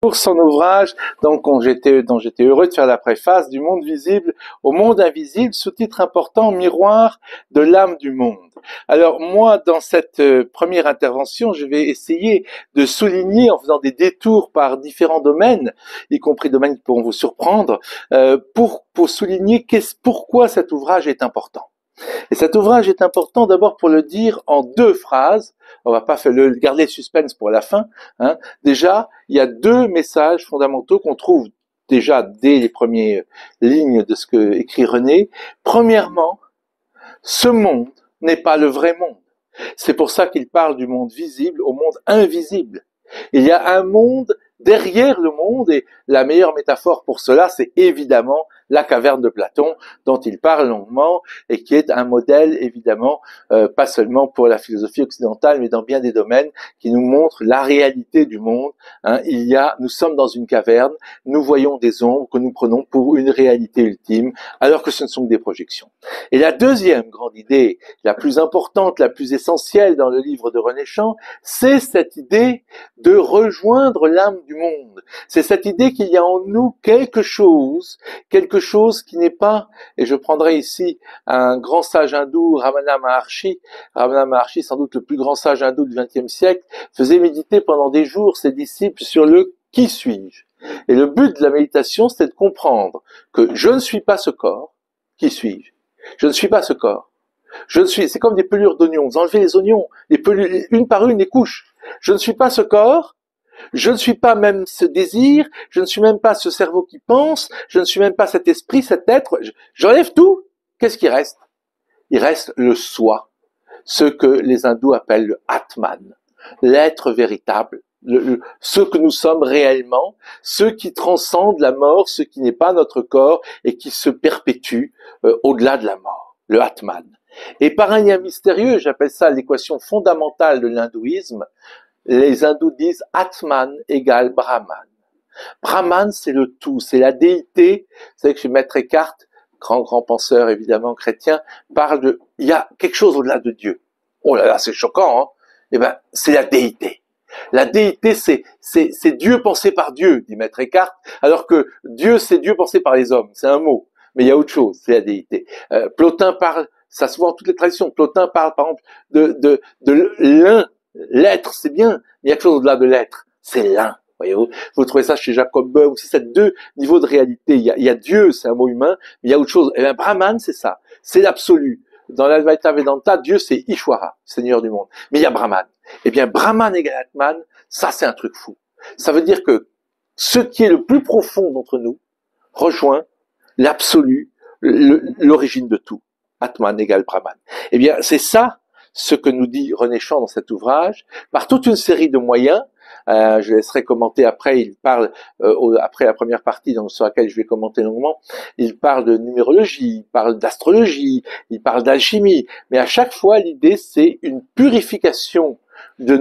pour son ouvrage, donc dont j'étais heureux de faire la préface, du monde visible au monde invisible, sous-titre important, miroir de l'âme du monde. Alors moi, dans cette première intervention, je vais essayer de souligner, en faisant des détours par différents domaines, y compris domaines qui pourront vous surprendre, pour souligner pourquoi cet ouvrage est important. Et cet ouvrage est important d'abord pour le dire en 2 phrases. On va pas garder le suspense pour la fin. Hein. Déjà, il y a 2 messages fondamentaux qu'on trouve déjà dès les premières lignes de ce que écrit René. Premièrement, ce monde n'est pas le vrai monde. C'est pour ça qu'il parle du monde visible au monde invisible. Il y a un monde derrière le monde, et la meilleure métaphore pour cela, c'est évidemment la caverne de Platon, dont il parle longuement, et qui est un modèle, évidemment, pas seulement pour la philosophie occidentale, mais dans bien des domaines, qui nous montre la réalité du monde. Hein. Nous sommes dans une caverne, nous voyons des ombres que nous prenons pour une réalité ultime, alors que ce ne sont que des projections. Et la deuxième grande idée, la plus importante, la plus essentielle dans le livre de René Chant, c'est cette idée de rejoindre l'âme du monde. C'est cette idée qu'il y a en nous quelque chose qui n'est pas, et je prendrai ici un grand sage hindou, Ramana Maharshi. Ramana Maharshi, sans doute le plus grand sage hindou du XXe siècle, faisait méditer pendant des jours ses disciples sur le « qui suis-je ». Et le but de la méditation, c'était de comprendre que je ne suis pas ce corps, qui suis-je? Je ne suis pas ce corps. C'est comme des pelures d'oignons. Vous enlevez les oignons, les pelures, une par une, les couches. Je ne suis pas ce corps. Je ne suis pas même ce désir, je ne suis même pas ce cerveau qui pense, je ne suis même pas cet esprit, cet être. J'enlève tout. Qu'est-ce qui reste? Il reste le soi, ce que les hindous appellent le Atman, l'être véritable, ce que nous sommes réellement, ce qui transcende la mort, ce qui n'est pas notre corps et qui se perpétue au-delà de la mort, le Atman. Et par un lien mystérieux, j'appelle ça l'équation fondamentale de l'hindouisme, les hindous disent Atman égale Brahman. Brahman, c'est le tout, c'est la déité. Vous savez que chez Maître Eckhart, grand penseur évidemment chrétien, parle de, il y a quelque chose au-delà de Dieu. Oh là là, c'est choquant, hein. Eh ben, c'est la déité. La déité, c'est Dieu pensé par Dieu, dit Maître Eckhart, alors que Dieu, c'est Dieu pensé par les hommes. C'est un mot. Mais il y a autre chose, c'est la déité. Plotin parle, ça se voit dans toutes les traditions, Plotin parle par exemple de l'un. L'être, c'est bien, mais il y a quelque chose au-delà de l'être, c'est l'un. Voyez-vous, vous trouvez ça chez Jacob Böhm aussi, c'est 2 niveaux de réalité. Il y a Dieu, c'est un mot humain, mais il y a autre chose. Et bien, Brahman, c'est ça, c'est l'absolu. Dans l'Advaita Vedanta, Dieu, c'est Ishwara, Seigneur du monde. Mais il y a Brahman. Eh bien, Brahman égale Atman, ça, c'est un truc fou. Ça veut dire que ce qui est le plus profond d'entre nous rejoint l'absolu, l'origine de tout. Atman égale Brahman. Eh bien, c'est ça ce que nous dit René Chant dans cet ouvrage, par toute une série de moyens. Je laisserai commenter après, il parle, après la première partie sur laquelle je vais commenter longuement, il parle de numérologie, il parle d'astrologie, il parle d'alchimie, mais à chaque fois, l'idée, c'est une purification de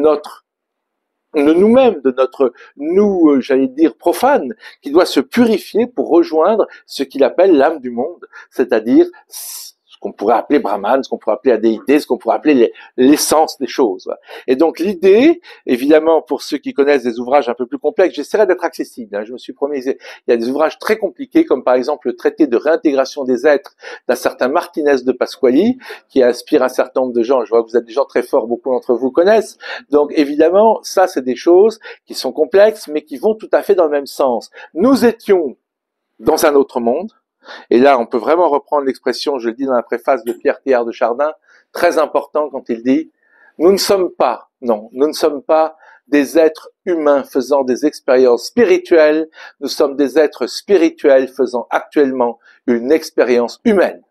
nous-mêmes, de notre nous, j'allais dire profane, qui doit se purifier pour rejoindre ce qu'il appelle l'âme du monde, c'est-à-dire ce qu'on pourrait appeler Brahman, ce qu'on pourrait appeler la déité, ce qu'on pourrait appeler l'essence des choses. Et donc l'idée, évidemment, pour ceux qui connaissent des ouvrages un peu plus complexes, j'essaierai d'être accessible. Je me suis promis, il y a des ouvrages très compliqués, comme par exemple le traité de réintégration des êtres d'un certain Martinez de Pasquali, qui inspire un certain nombre de gens. Je vois que vous êtes des gens très forts, beaucoup d'entre vous connaissent. Donc évidemment, ça c'est des choses qui sont complexes, mais qui vont tout à fait dans le même sens. Nous étions dans un autre monde. Et là, on peut vraiment reprendre l'expression, je le dis dans la préface de Pierre Teilhard de Chardin, très important quand il dit « Nous ne sommes pas des êtres humains faisant des expériences spirituelles, nous sommes des êtres spirituels faisant actuellement une expérience humaine. »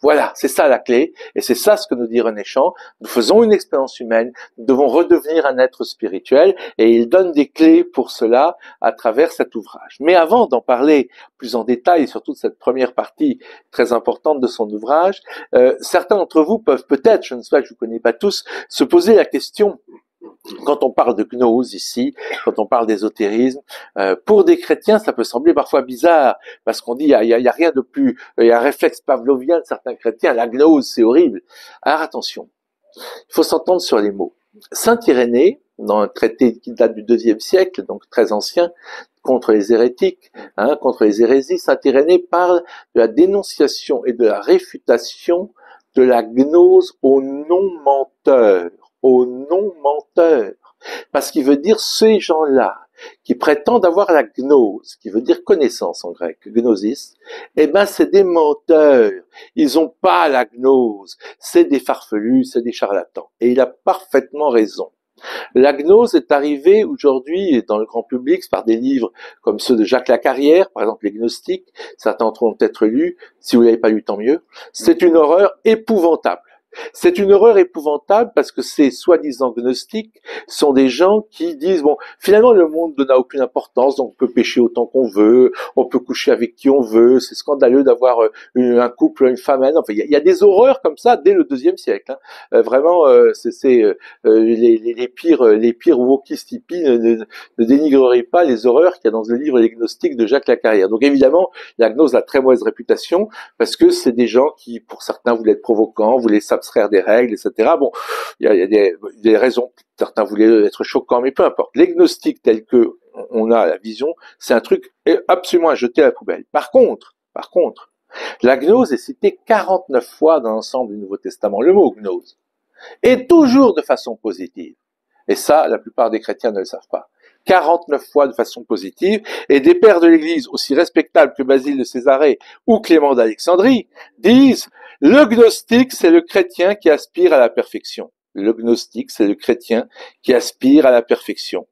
Voilà, c'est ça la clé, et c'est ça ce que nous dit René Chant. Nous faisons une expérience humaine, nous devons redevenir un être spirituel, et il donne des clés pour cela à travers cet ouvrage. Mais avant d'en parler plus en détail, surtout de cette première partie très importante de son ouvrage, certains d'entre vous peuvent peut-être, je ne sais pas, je ne vous connais pas tous, se poser la question, quand on parle de gnose ici, quand on parle d'ésotérisme, pour des chrétiens, ça peut sembler parfois bizarre, parce qu'on dit, il y a rien de plus, il y a un réflexe pavlovien de certains chrétiens, la gnose, c'est horrible. Alors attention, il faut s'entendre sur les mots. Saint Irénée, dans un traité qui date du IIe siècle, donc très ancien, contre les hérétiques, contre les hérésies. Saint Irénée parle de la dénonciation et de la réfutation de la gnose aux non-menteurs, aux non-menteurs, parce qu'il veut dire ces gens-là qui prétendent avoir la gnose, qui veut dire connaissance en grec, gnosis, eh ben c'est des menteurs, ils ont pas la gnose, c'est des farfelus, c'est des charlatans. Et il a parfaitement raison. La gnose est arrivée aujourd'hui dans le grand public par des livres comme ceux de Jacques Lacarrière, par exemple les Gnostiques, certains d'entre eux ont peut-être lu, si vous l'avez pas lu tant mieux. C'est une horreur épouvantable. C'est une horreur épouvantable parce que ces soi-disant gnostiques sont des gens qui disent, bon, finalement le monde n'a aucune importance, donc on peut pécher autant qu'on veut, on peut coucher avec qui on veut, c'est scandaleux d'avoir un couple, une femme, enfin il y a des horreurs comme ça dès le IIe siècle. Vraiment, les pires wokistes hippies ne dénigreraient pas les horreurs qu'il y a dans le livre Les Gnostiques de Jacques Lacarrière. Donc évidemment, la gnose a très mauvaise réputation parce que c'est des gens qui, pour certains, voulaient être provocants, voulaient s'abstraire des règles, etc. Bon, il y a des raisons. Certains voulaient être choquants, mais peu importe. Les gnostiques tels que on a la vision, c'est un truc absolument à jeter à la poubelle. Par contre, la gnose est citée 49 fois dans l'ensemble du Nouveau Testament, le mot gnose. Et toujours de façon positive. Et ça, la plupart des chrétiens ne le savent pas. 49 fois de façon positive, et des pères de l'Église aussi respectables que Basile de Césarée ou Clément d'Alexandrie disent « Le gnostique, c'est le chrétien qui aspire à la perfection. » Le gnostique, c'est le chrétien qui aspire à la perfection.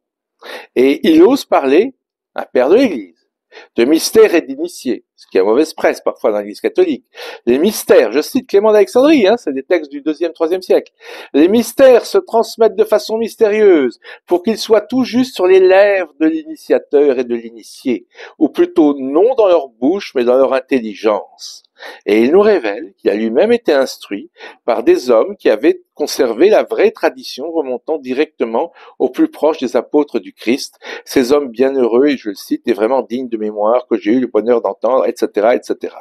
Et il ose parler, un père de l'Église, de mystères et d'initiés, ce qui a mauvaise presse parfois dans l'Église catholique. Les mystères, je cite Clément d'Alexandrie, c'est des textes du IIe, IIIe siècle. Les mystères se transmettent de façon mystérieuse pour qu'ils soient tout juste sur les lèvres de l'initiateur et de l'initié, ou plutôt non dans leur bouche mais dans leur intelligence. Et il nous révèle qu'il a lui-même été instruit par des hommes qui avaient conservé la vraie tradition remontant directement au plus proche des apôtres du Christ, ces hommes bienheureux, et je le cite, et vraiment dignes de mémoire que j'ai eu le bonheur d'entendre, etc., etc.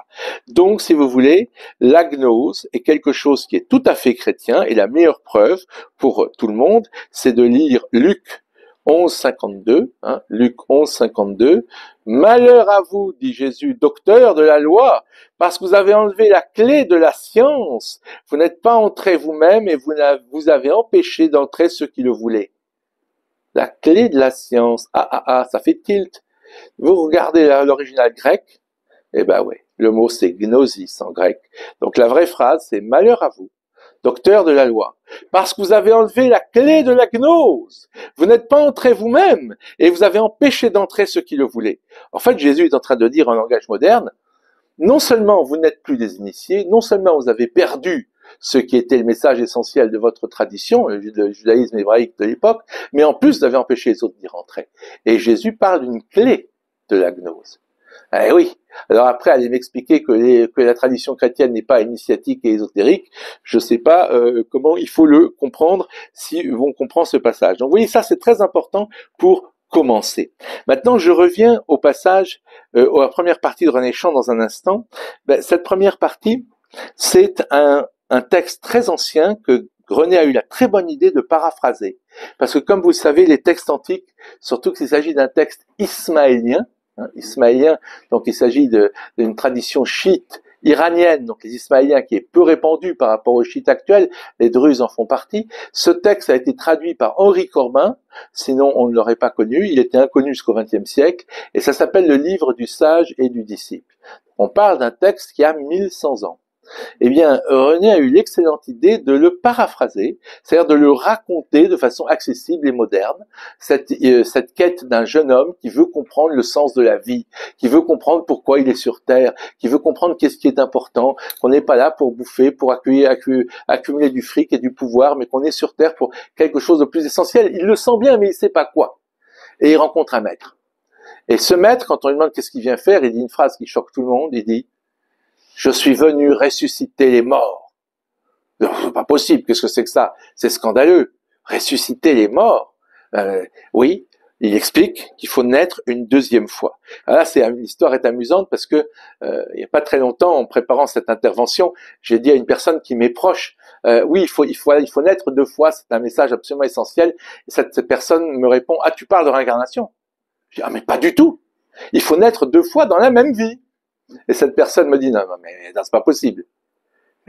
Donc, si vous voulez, la gnose est quelque chose qui est tout à fait chrétien, et la meilleure preuve pour tout le monde, c'est de lire Luc 11,52, Luc 11,52. Malheur à vous, dit Jésus, docteur de la loi, parce que vous avez enlevé la clé de la science. Vous n'êtes pas entré vous-même et vous avez empêché d'entrer ceux qui le voulaient. La clé de la science. Ça fait tilt. Vous regardez l'original grec, eh ben ouais, le mot c'est gnosis en grec. Donc la vraie phrase c'est malheur à vous, docteur de la loi, parce que vous avez enlevé la clé de la gnose. Vous n'êtes pas entré vous-même et vous avez empêché d'entrer ceux qui le voulaient. En fait, Jésus est en train de dire en langage moderne, non seulement vous n'êtes plus des initiés, non seulement vous avez perdu ce qui était le message essentiel de votre tradition, le judaïsme hébraïque de l'époque, mais en plus vous avez empêché les autres d'y rentrer. Et Jésus parle d'une clé de la gnose. Eh oui. Alors après, aller m'expliquer que la tradition chrétienne n'est pas initiatique et ésotérique, je ne sais pas comment il faut le comprendre si on comprend ce passage. Donc vous voyez, ça c'est très important pour commencer. Maintenant, je reviens au passage, à la première partie de René Chant dans un instant. Cette première partie, c'est un texte très ancien que René a eu la très bonne idée de paraphraser. Parce que comme vous le savez, les textes antiques, surtout qu'il s'agit d'un texte ismaélien, donc il s'agit d'une tradition chiite iranienne, donc les Ismaéliens, qui est peu répandue par rapport aux chiites actuels, les Druzes en font partie. Ce texte a été traduit par Henri Corbin, sinon on ne l'aurait pas connu, il était inconnu jusqu'au XXe siècle, et ça s'appelle le livre du sage et du disciple. On parle d'un texte qui a 1100 ans. Eh bien, René a eu l'excellente idée de le paraphraser, c'est-à-dire de le raconter de façon accessible et moderne, cette quête d'un jeune homme qui veut comprendre le sens de la vie, qui veut comprendre pourquoi il est sur Terre, qui veut comprendre qu'est-ce qui est important, qu'on n'est pas là pour bouffer, pour accumuler du fric et du pouvoir, mais qu'on est sur Terre pour quelque chose de plus essentiel. Il le sent bien, mais il ne sait pas quoi. Et il rencontre un maître. Et ce maître, quand on lui demande qu'est-ce qu'il vient faire, il dit une phrase qui choque tout le monde, il dit « Je suis venu ressusciter les morts. » C'est pas possible, qu'est-ce que c'est que ça? C'est scandaleux. Ressusciter les morts. Oui, il explique qu'il faut naître une deuxième fois. Alors là, l'histoire est amusante parce que il n'y a pas très longtemps, en préparant cette intervention, j'ai dit à une personne qui m'est proche, oui, il faut naître deux fois, c'est un message absolument essentiel. Et cette personne me répond, ah, tu parles de réincarnation? Je dis, ah, mais pas du tout. Il faut naître deux fois dans la même vie. Et cette personne me dit, non, mais c'est pas possible.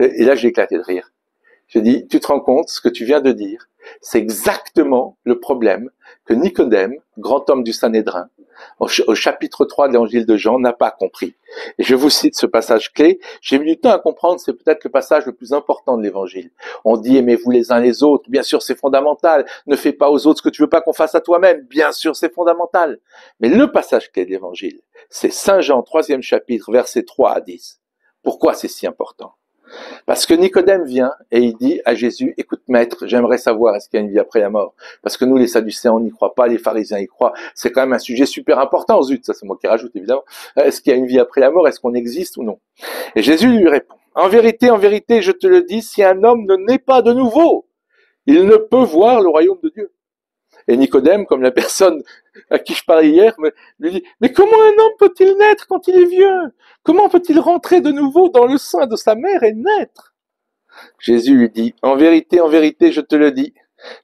Et là, j'ai éclaté de rire. J'ai dit, tu te rends compte, ce que tu viens de dire, c'est exactement le problème que Nicodème, grand homme du Sanhédrin, au chapitre 3 de l'évangile de Jean, n'a pas compris. Et je vous cite ce passage clé. J'ai mis du temps à comprendre, c'est peut-être le passage le plus important de l'évangile. On dit, aimez-vous les uns les autres. Bien sûr, c'est fondamental. Ne fais pas aux autres ce que tu veux pas qu'on fasse à toi-même. Bien sûr, c'est fondamental. Mais le passage clé de l'évangile, c'est Saint Jean, 3e chapitre, versets 3 à 10. Pourquoi c'est si important? Parce que Nicodème vient et il dit à Jésus, écoute maître, j'aimerais savoir est-ce qu'il y a une vie après la mort. Parce que nous les Sadducéens on n'y croit pas, les pharisiens y croient. C'est quand même un sujet super important, zut, ça c'est moi qui rajoute évidemment. Est-ce qu'il y a une vie après la mort, est-ce qu'on existe ou non? Et Jésus lui répond, en vérité, je te le dis, si un homme ne naît pas de nouveau, il ne peut voir le royaume de Dieu. Et Nicodème, comme la personne à qui je parlais hier, lui dit, mais comment un homme peut-il naître quand il est vieux? Comment peut-il rentrer de nouveau dans le sein de sa mère et naître? Jésus lui dit, en vérité, je te le dis,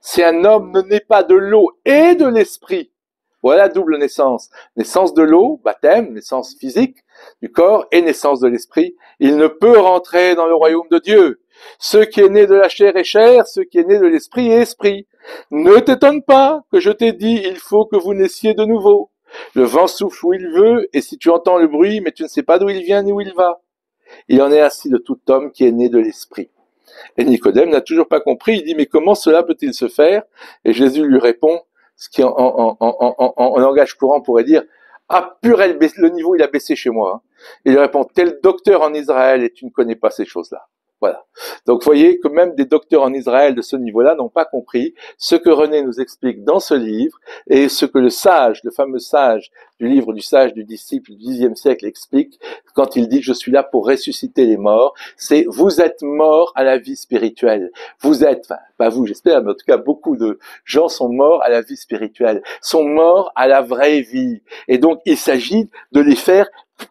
si un homme ne naît pas de l'eau et de l'esprit, voilà double naissance, naissance de l'eau, baptême, naissance physique du corps et naissance de l'esprit, il ne peut rentrer dans le royaume de Dieu. Ce qui est né de la chair est chair, ce qui est né de l'esprit est esprit. Ne t'étonne pas que je t'ai dit, il faut que vous naissiez de nouveau. Le vent souffle où il veut, et si tu entends le bruit, mais tu ne sais pas d'où il vient ni où il va. Il en est ainsi de tout homme qui est né de l'esprit. Et Nicodème n'a toujours pas compris, il dit, mais comment cela peut-il se faire? Et Jésus lui répond, ce qui en langage courant pourrait dire, ah purée, le niveau il a baissé chez moi. Il lui répond, t'es le docteur en Israël et tu ne connais pas ces choses-là. Voilà. Donc, vous voyez que même des docteurs en Israël de ce niveau-là n'ont pas compris ce que René nous explique dans ce livre et ce que le sage, le fameux sage du livre du sage du disciple du Xe siècle explique quand il dit « Je suis là pour ressusciter les morts ». C'est « Vous êtes morts à la vie spirituelle ». Vous êtes, enfin, pas vous j'espère, mais en tout cas beaucoup de gens sont morts à la vie spirituelle, sont morts à la vraie vie. Et donc, il s'agit de les faire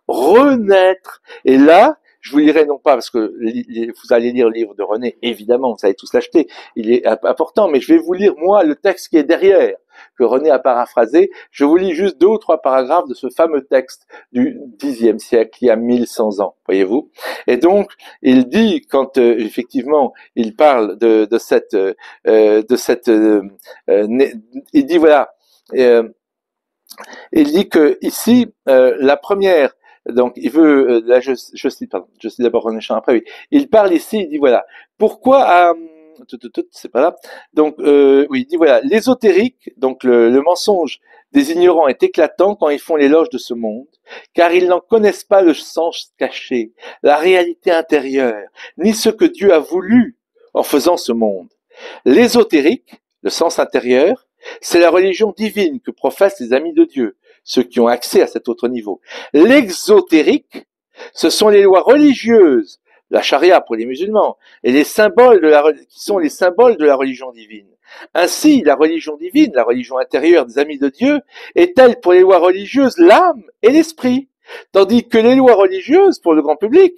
renaître. Et là, je vous lirai non pas parce que vous allez lire le livre de René, évidemment, vous allez tous l'acheter, il est important, mais je vais vous lire moi le texte qui est derrière, que René a paraphrasé. Je vous lis juste 2 ou 3 paragraphes de ce fameux texte du Xe siècle, il y a 1100 ans, voyez-vous. Et donc, il dit, quand effectivement, il parle de cette, il dit voilà, il dit que ici, la première. Donc, il veut, là, je cite d'abord René Chant après, oui. Il parle ici, il dit voilà, pourquoi, c'est pas là. Donc, oui, il dit voilà, l'ésotérique, donc le mensonge des ignorants est éclatant quand ils font l'éloge de ce monde, car ils n'en connaissent pas le sens caché, la réalité intérieure, ni ce que Dieu a voulu en faisant ce monde. L'ésotérique, le sens intérieur, c'est la religion divine que professent les amis de Dieu, ceux qui ont accès à cet autre niveau. L'exotérique, ce sont les lois religieuses, la charia pour les musulmans, et les symboles qui sont les symboles de la religion divine. Ainsi, la religion divine, la religion intérieure des amis de Dieu, est-elle pour les lois religieuses l'âme et l'esprit, tandis que les lois religieuses pour le grand public,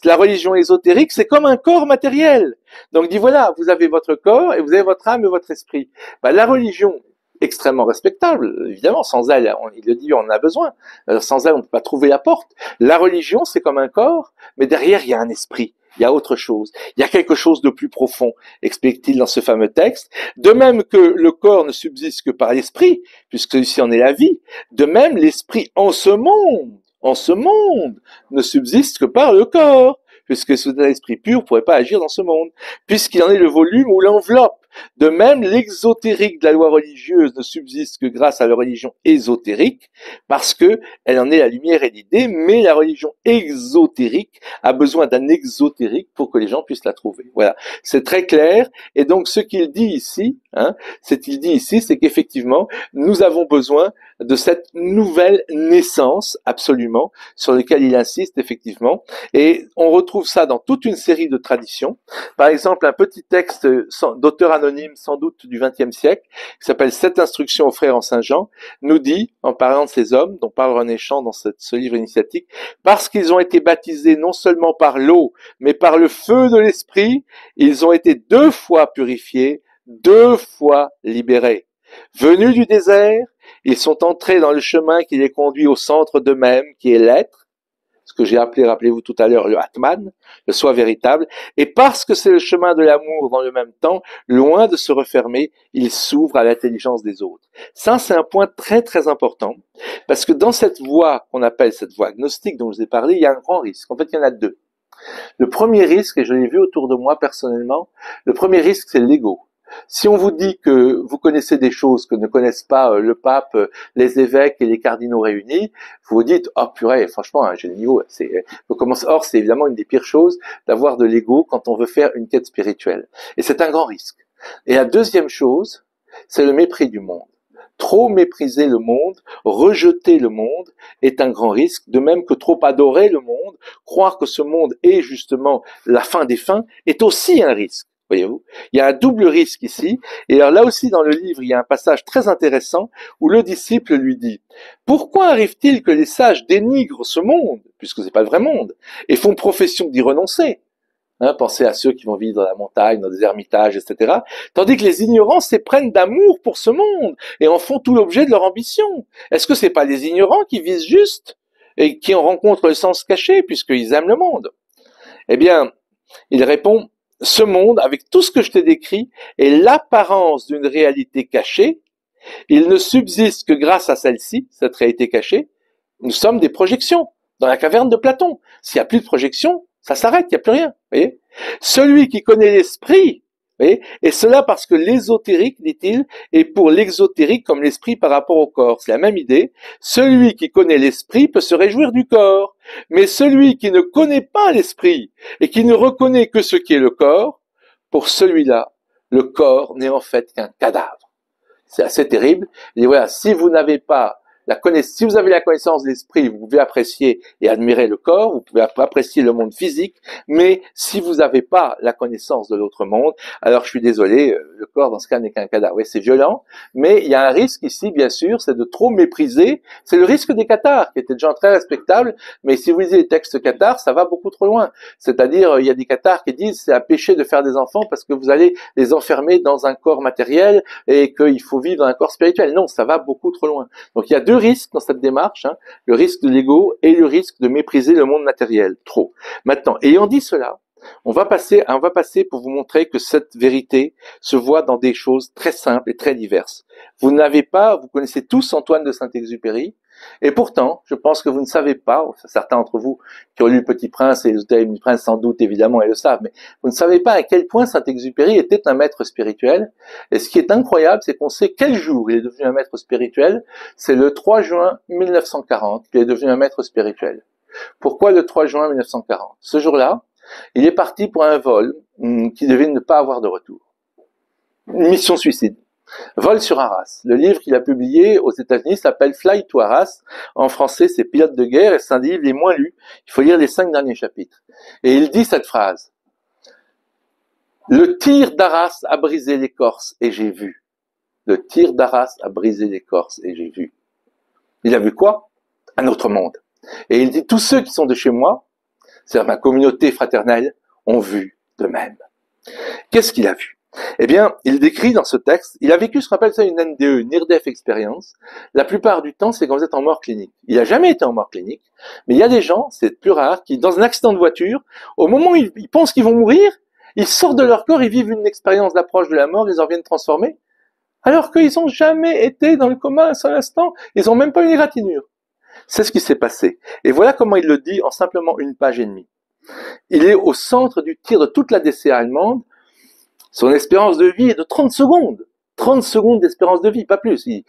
la religion ésotérique, c'est comme un corps matériel. Donc, il dit voilà, vous avez votre corps et vous avez votre âme et votre esprit. La religion extrêmement respectable, évidemment, sans elle, il le dit, on en a besoin. Sans elle, on ne peut pas trouver la porte. La religion, c'est comme un corps, mais derrière, il y a un esprit. Il y a autre chose. Il y a quelque chose de plus profond, explique-t-il dans ce fameux texte. De même que le corps ne subsiste que par l'esprit, puisque ici on est la vie, de même l'esprit en ce monde, ne subsiste que par le corps, puisque sous un esprit pur ne pourrait pas agir dans ce monde, puisqu'il en est le volume ou l'enveloppe. De même, l'exotérique de la loi religieuse ne subsiste que grâce à la religion ésotérique, parce que elle en est la lumière et l'idée, mais la religion exotérique a besoin d'un exotérique pour que les gens puissent la trouver. Voilà, c'est très clair. Et donc, ce qu'il dit ici, c'est qu'effectivement, nous avons besoin de cette nouvelle naissance, absolument, sur laquelle il insiste, effectivement. Et on retrouve ça dans toute une série de traditions. Par exemple, un petit texte d'auteur anonyme anonyme, sans doute du XXe siècle, qui s'appelle Sept instructions aux frères en Saint-Jean, nous dit, en parlant de ces hommes, dont parle René Chant dans ce livre initiatique, parce qu'ils ont été baptisés non seulement par l'eau, mais par le feu de l'esprit, ils ont été 2 fois purifiés, 2 fois libérés. Venus du désert, ils sont entrés dans le chemin qui les conduit au centre d'eux-mêmes, qui est l'être, ce que j'ai appelé, rappelez-vous tout à l'heure, le Atman, le soi véritable, et parce que c'est le chemin de l'amour dans le même temps, loin de se refermer, il s'ouvre à l'intelligence des autres. Ça, c'est un point très très important, parce que dans cette voie qu'on appelle cette voie agnostique dont je vous ai parlé, il y a un grand risque. En fait, il y en a 2. Le premier risque, et je l'ai vu autour de moi personnellement, le premier risque, c'est l'ego. Si on vous dit que vous connaissez des choses que ne connaissent pas le pape, les évêques et les cardinaux réunis, vous vous dites, oh purée, franchement, j'ai le niveau. Or, c'est évidemment une des pires choses d'avoir de l'ego quand on veut faire une quête spirituelle. Et c'est un grand risque. Et la deuxième chose, c'est le mépris du monde. Trop mépriser le monde, rejeter le monde est un grand risque, de même que trop adorer le monde, croire que ce monde est justement la fin des fins, est aussi un risque. Voyez-vous, il y a un double risque ici. Et alors là aussi dans le livre, il y a un passage très intéressant où le disciple lui dit « Pourquoi arrive-t-il que les sages dénigrent ce monde, puisque c'est pas le vrai monde, et font profession d'y renoncer ?» Pensez à ceux qui vont vivre dans la montagne, dans des ermitages, etc. Tandis que les ignorants s'éprennent d'amour pour ce monde et en font tout l'objet de leur ambition. Est-ce que c'est pas les ignorants qui visent juste et qui en rencontrent le sens caché puisqu'ils aiment le monde? Eh bien, il répond « Ce monde, avec tout ce que je t'ai décrit, est l'apparence d'une réalité cachée. Il ne subsiste que grâce à celle-ci, cette réalité cachée. Nous sommes des projections, dans la caverne de Platon. S'il n'y a plus de projection, ça s'arrête, il n'y a plus rien. Voyez, celui qui connaît l'esprit, voyez, et cela parce que l'ésotérique, dit-il, est pour l'exotérique comme l'esprit par rapport au corps. C'est la même idée. Celui qui connaît l'esprit peut se réjouir du corps. Mais celui qui ne connaît pas l'esprit et qui ne reconnaît que ce qui est le corps, pour celui-là, le corps n'est en fait qu'un cadavre. C'est assez terrible. Et voilà, si vous n'avez pas si vous avez la connaissance de l'esprit, vous pouvez apprécier et admirer le corps, vous pouvez apprécier le monde physique, mais si vous n'avez pas la connaissance de l'autre monde, alors je suis désolé, le corps dans ce cas n'est qu'un cadavre. Oui, c'est violent, mais il y a un risque ici, bien sûr, c'est de trop mépriser. C'est le risque des cathares, qui étaient des gens très respectables, mais si vous lisez les textes cathares, ça va beaucoup trop loin. C'est-à-dire, il y a des cathares qui disent c'est un péché de faire des enfants parce que vous allez les enfermer dans un corps matériel et qu'il faut vivre dans un corps spirituel. Non, ça va beaucoup trop loin. Donc il y a 2 risques dans cette démarche, le risque de l'ego et le risque de mépriser le monde matériel, trop. Maintenant, ayant dit cela, on va passer pour vous montrer que cette vérité se voit dans des choses très simples et très diverses. Vous connaissez tous Antoine de Saint-Exupéry, et pourtant, je pense que vous ne savez pas, certains d'entre vous qui ont lu Petit Prince et Petit Prince sans doute évidemment, ils le savent, mais vous ne savez pas à quel point Saint-Exupéry était un maître spirituel. Et ce qui est incroyable, c'est qu'on sait quel jour il est devenu un maître spirituel. C'est le 3 juin 1940 qu'il est devenu un maître spirituel. Pourquoi le 3 juin 1940? Ce jour-là, il est parti pour un vol qui devait ne pas avoir de retour. Une mission suicide. Vol sur Arras. Le livre qu'il a publié aux États-Unis s'appelle Fly to Arras. En français, c'est Pilote de guerre et c'est un des livres les moins lus. Il faut lire les 5 derniers chapitres. Et il dit cette phrase. Le tir d'Arras a brisé l'écorce et j'ai vu. Le tir d'Arras a brisé l'écorce et j'ai vu. Il a vu quoi? Un autre monde. Et il dit, tous ceux qui sont de chez moi, c'est-à-dire ma communauté fraternelle, ont vu de même. Qu'est-ce qu'il a vu? Eh bien, il décrit dans ce texte, il a vécu ce qu'on appelle ça une NDE, une Near Death Experience. La plupart du temps, c'est quand vous êtes en mort clinique. Il n'a jamais été en mort clinique, mais il y a des gens, c'est plus rare, qui, dans un accident de voiture, au moment où ils pensent qu'ils vont mourir, ils sortent de leur corps, ils vivent une expérience d'approche de la mort, ils en viennent transformer, alors qu'ils n'ont jamais été dans le coma un seul instant, ils n'ont même pas une égratignure. C'est ce qui s'est passé. Et voilà comment il le dit en simplement 1 page et demie. Il est au centre du tir de toute la DCA allemande. Son espérance de vie est de 30 secondes. 30 secondes d'espérance de vie, pas plus. Il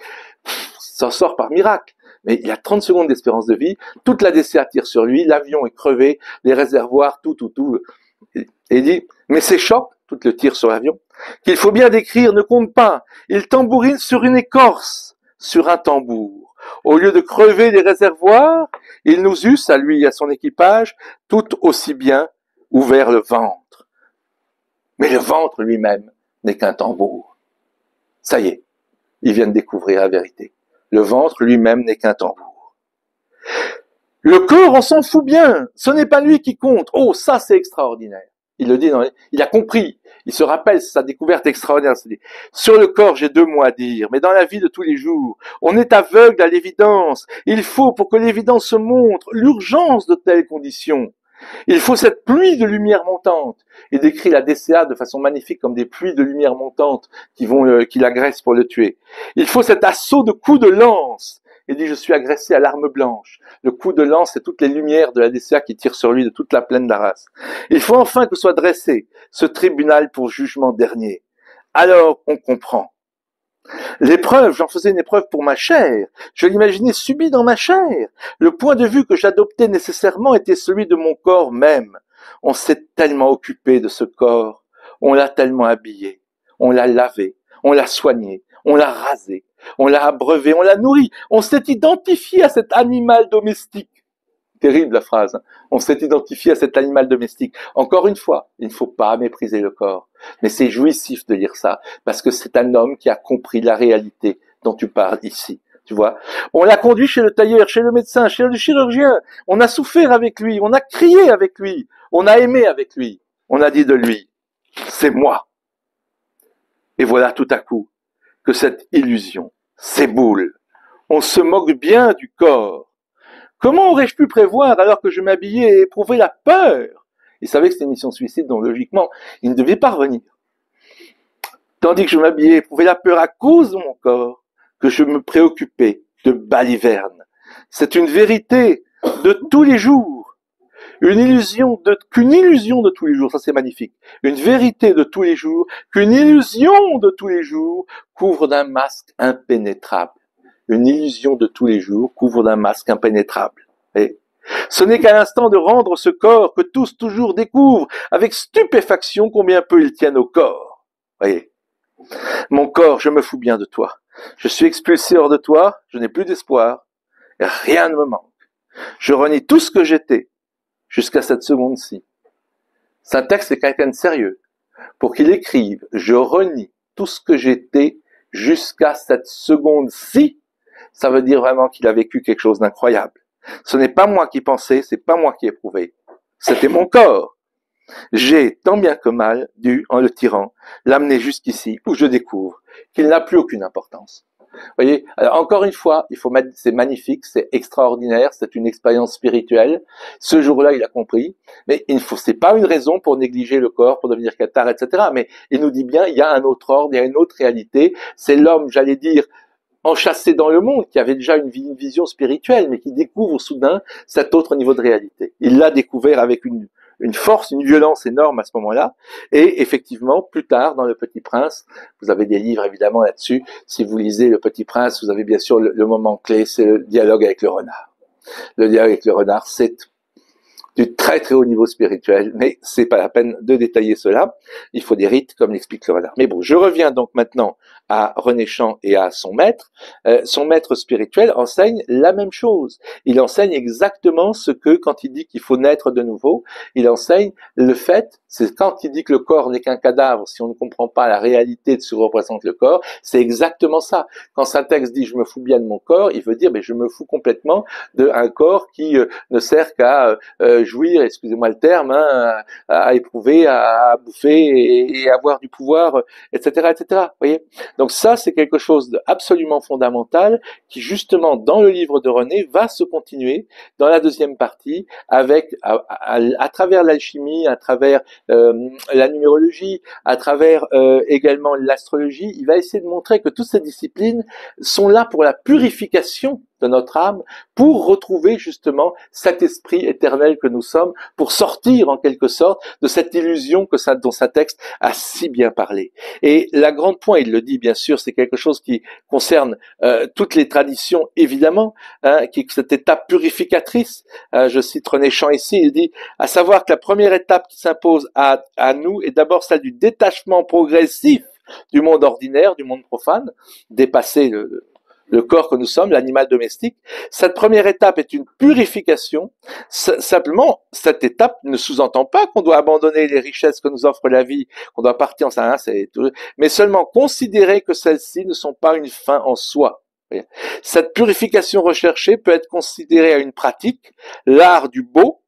s'en sort par miracle. Mais il y a 30 secondes d'espérance de vie. Toute la DCA tire sur lui. L'avion est crevé. Les réservoirs, tout. Et il dit, mais ces chocs, tout le tir sur l'avion, qu'il faut bien décrire, ne compte pas. Il tambourine sur une écorce, sur un tambour. Au lieu de crever les réservoirs, il nous eusse, à lui et à son équipage, tout aussi bien ouvert le ventre. Mais le ventre lui-même n'est qu'un tambour. Ça y est, ils viennent découvrir la vérité. Le ventre lui-même n'est qu'un tambour. Le corps, on s'en fout bien. Ce n'est pas lui qui compte. Oh, ça, c'est extraordinaire. Il le dit, il a compris. Il se rappelle sa découverte extraordinaire. Sur le corps, j'ai 2 mots à dire, mais dans la vie de tous les jours, on est aveugle à l'évidence. Il faut, pour que l'évidence se montre, l'urgence de telles conditions. Il faut cette pluie de lumière montante. Il décrit la DCA de façon magnifique comme des pluies de lumière montante qui l'agressent pour le tuer. Il faut cet assaut de coups de lance. Il dit, je suis agressé à l'arme blanche. Le coup de lance, c'est toutes les lumières de la DCA qui tirent sur lui de toute la plaine d'Arras. Il faut enfin que soit dressé ce tribunal pour jugement dernier. Alors, on comprend. L'épreuve, j'en faisais une épreuve pour ma chair. Je l'imaginais subie dans ma chair. Le point de vue que j'adoptais nécessairement était celui de mon corps même. On s'est tellement occupé de ce corps. On l'a tellement habillé. On l'a lavé. On l'a soigné. On l'a rasé. On l'a abreuvé. On l'a nourri. On s'est identifié à cet animal domestique. Terrible la phrase. Hein. On s'est identifié à cet animal domestique. Encore une fois, il ne faut pas mépriser le corps. Mais c'est jouissif de lire ça, parce que c'est un homme qui a compris la réalité dont tu parles ici. Tu vois, on l'a conduit chez le tailleur, chez le médecin, chez le chirurgien. On a souffert avec lui, on a crié avec lui, on a aimé avec lui. On a dit de lui, c'est moi. Et voilà tout à coup que cette illusion s'éboule. On se moque bien du corps. Comment aurais-je pu prévoir alors que je m'habillais et éprouver la peur? Il savait que c'était une mission de suicide, donc logiquement, il ne devait pas revenir. Tandis que je m'habillais et éprouvais la peur à cause de mon corps, que je me préoccupais de balivernes. C'est une vérité de tous les jours. Qu'une illusion de tous les jours, ça c'est magnifique. Une vérité de tous les jours, qu'une illusion de tous les jours couvre d'un masque impénétrable. Une illusion de tous les jours couvre d'un masque impénétrable. Et ce n'est qu'à l'instant de rendre ce corps que tous toujours découvrent avec stupéfaction combien peu ils tiennent au corps. Voyez, mon corps, je me fous bien de toi. Je suis expulsé hors de toi, je n'ai plus d'espoir, et rien ne me manque. Je renie tout ce que j'étais jusqu'à cette seconde-ci. Saint-Texte est quelqu'un de sérieux. Pour qu'il écrive « Je renie tout ce que j'étais jusqu'à cette seconde-ci », ça veut dire vraiment qu'il a vécu quelque chose d'incroyable. Ce n'est pas moi qui pensais, c'est pas moi qui éprouvais. C'était mon corps. J'ai, tant bien que mal, dû, en le tirant, l'amener jusqu'ici, où je découvre qu'il n'a plus aucune importance. Vous voyez, alors encore une fois, il faut mettre, c'est magnifique, c'est extraordinaire, c'est une expérience spirituelle. Ce jour-là, il a compris, mais c'est pas une raison pour négliger le corps, pour devenir cathare, etc. Mais il nous dit bien, il y a un autre ordre, il y a une autre réalité. C'est l'homme, j'allais dire, enchâssé dans le monde, qui avait déjà une vision spirituelle, mais qui découvre soudain cet autre niveau de réalité. Il l'a découvert avec une force, une violence énorme à ce moment-là. Et effectivement, plus tard, dans Le Petit Prince, vous avez des livres évidemment là-dessus. Si vous lisez Le Petit Prince, vous avez bien sûr le moment clé, c'est le dialogue avec le renard. Le dialogue avec le renard, c'est du très très haut niveau spirituel, mais c'est pas la peine de détailler cela. Il faut des rites, comme l'explique le renard. Mais bon, je reviens donc maintenant à René Chant et à son maître. Son maître spirituel enseigne la même chose. Il enseigne exactement ce que, quand il dit qu'il faut naître de nouveau, il enseigne le fait, c'est quand il dit que le corps n'est qu'un cadavre, si on ne comprend pas la réalité de ce que représente le corps, c'est exactement ça. Quand Saint-Texte dit « je me fous bien de mon corps », il veut dire « mais je me fous complètement d'un corps qui ne sert qu'à jouir, excusez-moi le terme, hein, à éprouver, à bouffer et avoir du pouvoir, etc., etc. Vous voyez ? Donc ça, c'est quelque chose d'absolument fondamental qui, justement, dans le livre de René, va se continuer dans la deuxième partie avec, à travers l'alchimie, à travers la numérologie, à travers également l'astrologie. Il va essayer de montrer que toutes ces disciplines sont là pour la purification de notre âme, pour retrouver justement cet esprit éternel que nous sommes, pour sortir en quelque sorte de cette illusion dont Saint-Texte a si bien parlé. Et la grande point, il le dit bien sûr, c'est quelque chose qui concerne toutes les traditions évidemment, hein, qui est cette étape purificatrice. Je cite René Chant ici, il dit à savoir que la première étape qui s'impose à nous est d'abord celle du détachement progressif du monde ordinaire, du monde profane, dépasser le corps que nous sommes, l'animal domestique. Cette première étape est une purification. Simplement, cette étape ne sous-entend pas qu'on doit abandonner les richesses que nous offre la vie, qu'on doit partir en ça, mais seulement considérer que celles-ci ne sont pas une fin en soi. Cette purification recherchée peut être considérée à une pratique, l'art du beau,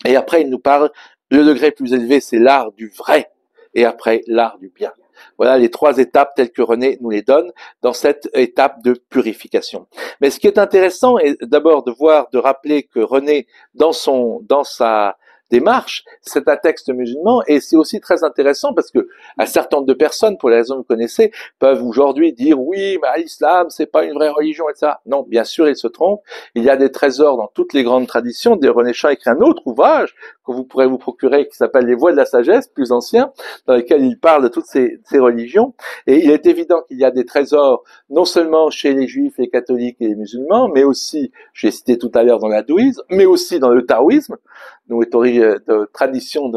et après il nous parle, le degré plus élevé, c'est l'art du vrai, et après l'art du bien. Voilà les 3 étapes telles que René nous les donne dans cette étape de purification. Mais ce qui est intéressant est d'abord de rappeler que René, dans sa démarche, c'est un texte musulman, et c'est aussi très intéressant parce que un certain nombre de personnes, pour les raisons que vous connaissez, peuvent aujourd'hui dire oui, mais l'islam, c'est pas une vraie religion, etc. Non, bien sûr, ils se trompent. Il y a des trésors dans toutes les grandes traditions. René Char écrit un autre ouvrage que vous pourrez vous procurer qui s'appelle Les Voies de la sagesse, plus ancien, dans lequel il parle de toutes ces religions. Et il est évident qu'il y a des trésors non seulement chez les juifs, les catholiques et les musulmans, mais aussi, j'ai cité tout à l'heure dans l'hindouisme, mais aussi dans le taoïsme, nous est de tradition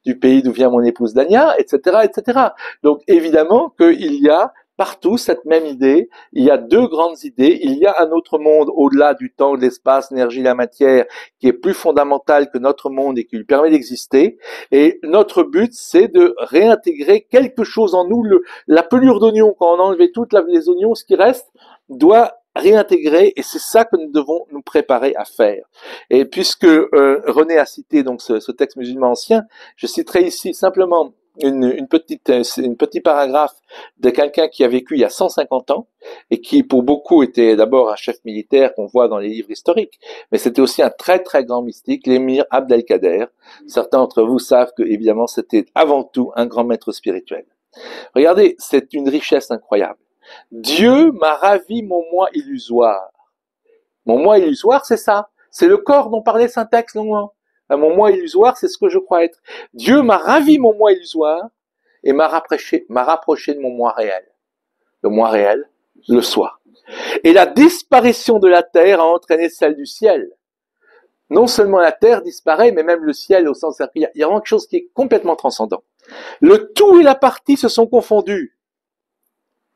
du pays d'où vient mon épouse Dania, etc., etc. Donc évidemment qu'il y a partout cette même idée, il y a 2 grandes idées, il y a un autre monde au-delà du temps, de l'espace, l'énergie, la matière, qui est plus fondamental que notre monde et qui lui permet d'exister, et notre but c'est de réintégrer quelque chose en nous, la pelure d'oignon, quand on a enlevé toutes les oignons, ce qui reste doit réintégrer, et c'est ça que nous devons nous préparer à faire. Et puisque René a cité donc ce texte musulman ancien, je citerai ici simplement un petit paragraphe de quelqu'un qui a vécu il y a 150 ans et qui pour beaucoup était d'abord un chef militaire qu'on voit dans les livres historiques, mais c'était aussi un très très grand mystique, l'émir Abdelkader. Certains d'entre vous savent que évidemment c'était avant tout un grand maître spirituel. Regardez, c'est une richesse incroyable. Dieu m'a ravi mon moi illusoire. Mon moi illusoire, c'est ça. C'est le corps dont parlait Saint-Texte longuement. Mon moi illusoire, c'est ce que je crois être. Dieu m'a ravi mon moi illusoire et m'a rapproché de mon moi réel. Le moi réel, le soi. Et la disparition de la terre a entraîné celle du ciel. Non seulement la terre disparaît, mais même le ciel au sens il y a vraiment quelque chose qui est complètement transcendant. Le tout et la partie se sont confondus.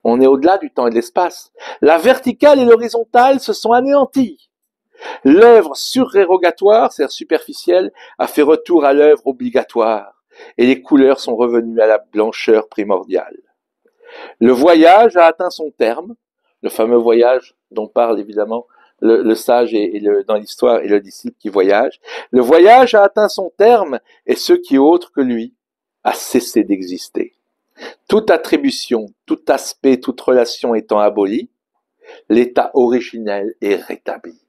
On est au-delà du temps et de l'espace. La verticale et l'horizontale se sont anéanties. L'œuvre surrérogatoire, c'est-à-dire superficielle, a fait retour à l'œuvre obligatoire, et les couleurs sont revenues à la blancheur primordiale. Le voyage a atteint son terme, le fameux voyage dont parle évidemment le sage dans l'histoire et le disciple qui voyage. Le voyage a atteint son terme, et ce qui est autre que lui a cessé d'exister. Toute attribution, tout aspect, toute relation étant abolie, l'état originel est rétabli.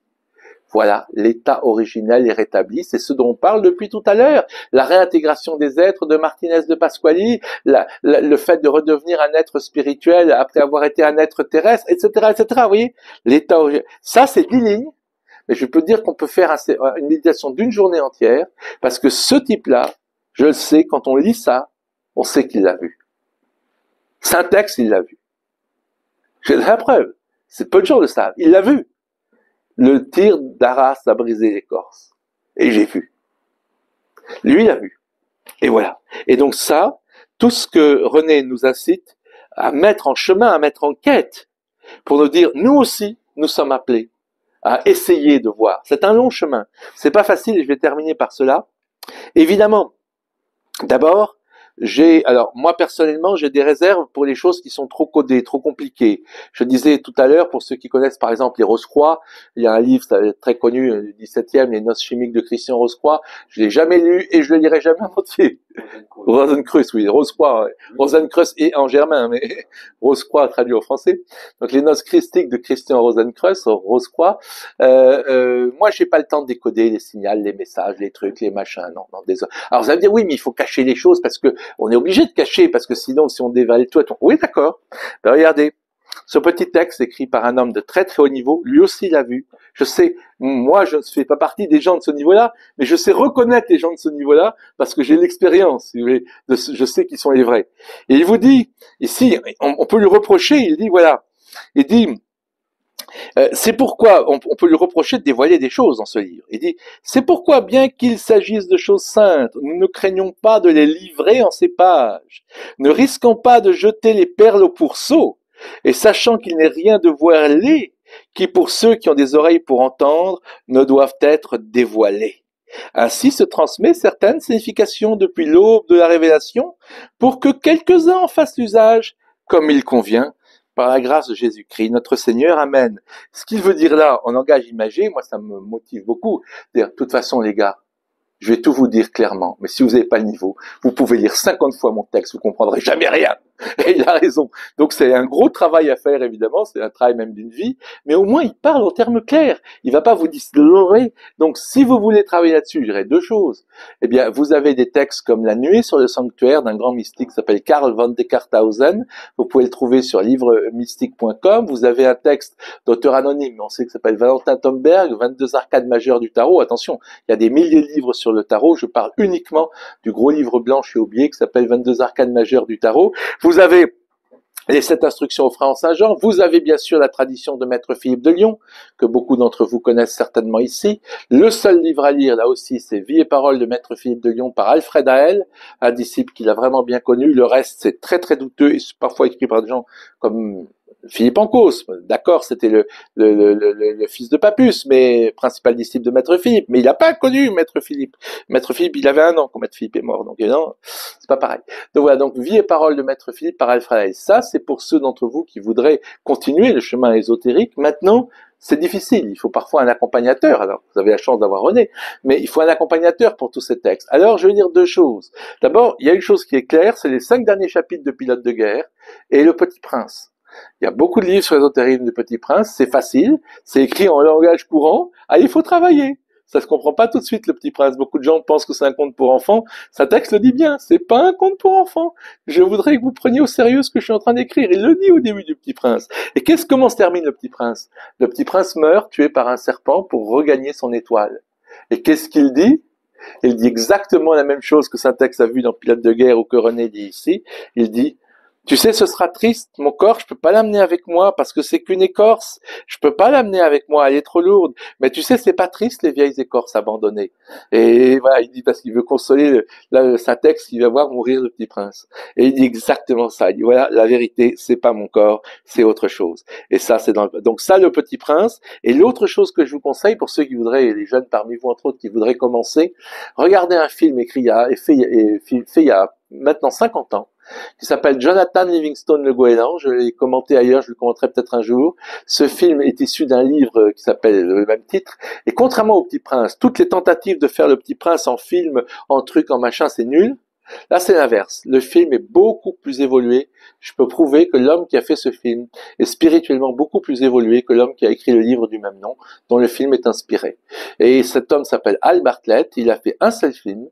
Voilà, l'état originel est rétabli, c'est ce dont on parle depuis tout à l'heure. La réintégration des êtres de Martinez de Pasquali, le fait de redevenir un être spirituel après avoir été un être terrestre, etc., etc. Vous voyez, l'état originel. Ça, c'est 10 lignes, mais je peux dire qu'on peut faire une méditation d'une journée entière, parce que ce type-là, je le sais, quand on lit ça, on sait qu'il l'a vu. Saint-Texte, il l'a vu. J'ai la preuve. C'est peu de gens le savent. Il l'a vu. Le tir d'Arras a brisé l'écorce. Et j'ai vu. Lui, il a vu. Et voilà. Et donc ça, tout ce que René nous incite à mettre en chemin, à mettre en quête, pour nous dire, nous aussi, nous sommes appelés à essayer de voir. C'est un long chemin. C'est pas facile et je vais terminer par cela. Évidemment, d'abord, alors moi personnellement, j'ai des réserves pour les choses qui sont trop codées, trop compliquées. Je disais tout à l'heure, pour ceux qui connaissent par exemple les Rose-Croix, il y a un livre très connu du 17e, Les Noces chimiques de Christian Rose-Croix. Je l'ai jamais lu et je le lirai jamais en entier. Rosenkreuz, oui, Rose-Croix, Rosenkreuz et en germain, mais Rose-Croix traduit en français. Donc les Noces christiques de Christian Rosenkreuz, Rose-Croix. Moi, j'ai pas le temps de décoder les signaux, les messages, les trucs, les machins. Non, désolé. Alors vous allez me dire, oui, mais il faut cacher les choses parce que on est obligé de cacher, parce que sinon, si on dévalait tout, oui, d'accord. Ben, regardez, ce petit texte écrit par un homme de très très haut niveau, lui aussi l'a vu. Je sais, moi, je ne fais pas partie des gens de ce niveau-là, mais je sais reconnaître les gens de ce niveau-là parce que j'ai l'expérience. Je sais qu'ils sont les vrais. Et il vous dit, ici, on peut lui reprocher, il dit, voilà, il dit, c'est pourquoi on peut lui reprocher de dévoiler des choses dans ce livre. Il dit, c'est pourquoi bien qu'il s'agisse de choses saintes, nous ne craignons pas de les livrer en ces pages, ne risquons pas de jeter les perles au pourceau, et sachant qu'il n'est rien de voilé, qui pour ceux qui ont des oreilles pour entendre, ne doivent être dévoilés. Ainsi se transmet certaines significations depuis l'aube de la révélation, pour que quelques-uns en fassent usage comme il convient, par la grâce de Jésus-Christ, notre Seigneur. Amen. Ce qu'il veut dire là, en langage imagé, moi ça me motive beaucoup. De toute façon, les gars, je vais tout vous dire clairement, mais si vous n'avez pas le niveau, vous pouvez lire 50 fois mon texte, vous comprendrez jamais rien. Et il a raison. Donc c'est un gros travail à faire, évidemment, c'est un travail même d'une vie, mais au moins il parle en termes clairs. Il va pas vous distiller. Donc si vous voulez travailler là-dessus, je dirais deux choses. Eh bien, vous avez des textes comme La nuée sur le sanctuaire d'un grand mystique qui s'appelle Karl von Dekarthausen. Vous pouvez le trouver sur livremystique.com. Vous avez un texte d'auteur anonyme, on sait que ça s'appelle Valentin Tomberg, 22 arcades majeures du tarot. Attention, il y a des milliers de livres sur le tarot. Je parle uniquement du gros livre blanc chez Aubier qui s'appelle 22 arcades majeures du tarot. Vous avez les 7 instructions au Frère Saint-Jean. Vous avez bien sûr la tradition de Maître Philippe de Lyon, que beaucoup d'entre vous connaissent certainement ici. Le seul livre à lire, là aussi, c'est Vie et Paroles de Maître Philippe de Lyon par Alfred Hael, un disciple qu'il a vraiment bien connu. Le reste, c'est très très douteux et c'est parfois écrit par des gens comme Philippe Ancos. D'accord, c'était le fils de Papus, mais principal disciple de Maître Philippe. Mais il n'a pas connu Maître Philippe. Maître Philippe, il avait 1 an quand Maître Philippe est mort. Donc non, c'est pas pareil. Donc voilà, donc Vie et Paroles de Maître Philippe par Alfred Hael. Ça, c'est pour ceux d'entre vous qui voudraient continuer le chemin ésotérique. Maintenant, c'est difficile. Il faut parfois un accompagnateur. Alors, vous avez la chance d'avoir René, mais il faut un accompagnateur pour tous ces textes. Alors, je vais dire deux choses. D'abord, il y a une chose qui est claire, c'est les 5 derniers chapitres de Pilote de guerre et Le Petit Prince. Il y a beaucoup de livres sur l'ésotérisme du Petit Prince, c'est facile, c'est écrit en langage courant, il faut travailler. Ça se comprend pas tout de suite, Le Petit Prince. Beaucoup de gens pensent que c'est un conte pour enfants. Sa texte le dit bien, c'est pas un conte pour enfants. Je voudrais que vous preniez au sérieux ce que je suis en train d'écrire. Il le dit au début du Petit Prince. Et comment se termine Le Petit Prince? Le Petit Prince meurt, tué par un serpent, pour regagner son étoile. Et qu'est-ce qu'il dit? Il dit exactement la même chose que Saint-Ex a vu dans Pilote de guerre ou que René dit ici. Il dit: tu sais, ce sera triste, mon corps, je peux pas l'amener avec moi parce que c'est qu'une écorce. Je peux pas l'amener avec moi, elle est trop lourde. Mais tu sais, c'est pas triste, les vieilles écorces abandonnées. Et voilà, il dit parce qu'il veut consoler le Saint-Ex qui va voir mourir le Petit Prince. Et il dit exactement ça. Il dit voilà, la vérité, c'est pas mon corps, c'est autre chose. Et ça, c'est donc ça, Le Petit Prince. Et l'autre chose que je vous conseille pour ceux qui voudraient, les jeunes parmi vous entre autres, qui voudraient commencer, regardez un film écrit fait il y a maintenant 50 ans, qui s'appelle Jonathan Livingstone Le Goéland. Je l'ai commenté ailleurs, je le commenterai peut-être un jour. Ce film est issu d'un livre qui s'appelle le même titre. Et contrairement au Petit Prince, toutes les tentatives de faire le Petit Prince en film, en truc, en machin, c'est nul. Là, c'est l'inverse. Le film est beaucoup plus évolué. Je peux prouver que l'homme qui a fait ce film est spirituellement beaucoup plus évolué que l'homme qui a écrit le livre du même nom, dont le film est inspiré. Et cet homme s'appelle Al Bartlett. Il a fait un seul film.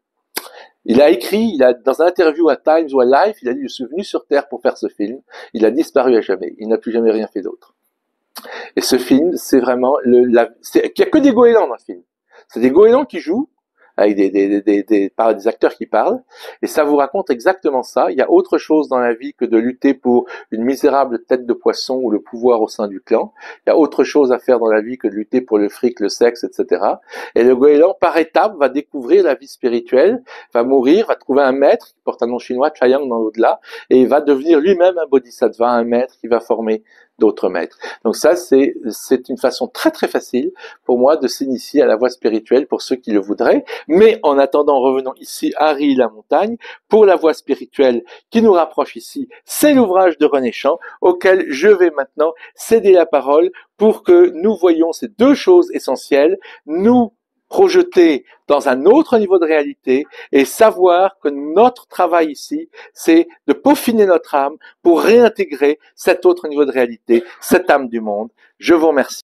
Il a écrit, dans un interview à Times ou à Life, il a dit: je suis venu sur Terre pour faire ce film. Il a disparu à jamais. Il n'a plus jamais rien fait d'autre. Et ce film, c'est vraiment il n'y a que des goélands dans le film. C'est des goélands qui jouent, avec des acteurs qui parlent, et ça vous raconte exactement ça. Il y a autre chose dans la vie que de lutter pour une misérable tête de poisson ou le pouvoir au sein du clan. Il y a autre chose à faire dans la vie que de lutter pour le fric, le sexe, etc. Et le goéland, par étapes, va découvrir la vie spirituelle, va mourir, va trouver un maître qui porte un nom chinois, Chayang, dans l'au-delà, et il va devenir lui-même un bodhisattva, un maître qui va former d'autres maîtres. Donc ça, c'est une façon très très facile pour moi de s'initier à la voie spirituelle pour ceux qui le voudraient. Mais en attendant, revenons ici à Rilly-la-Montagne. Pour la voie spirituelle qui nous rapproche ici, c'est l'ouvrage de René Chant auquel je vais maintenant céder la parole pour que nous voyions ces deux choses essentielles, nous projeter dans un autre niveau de réalité et savoir que notre travail ici, c'est de peaufiner notre âme pour réintégrer cet autre niveau de réalité, cette âme du monde. Je vous remercie.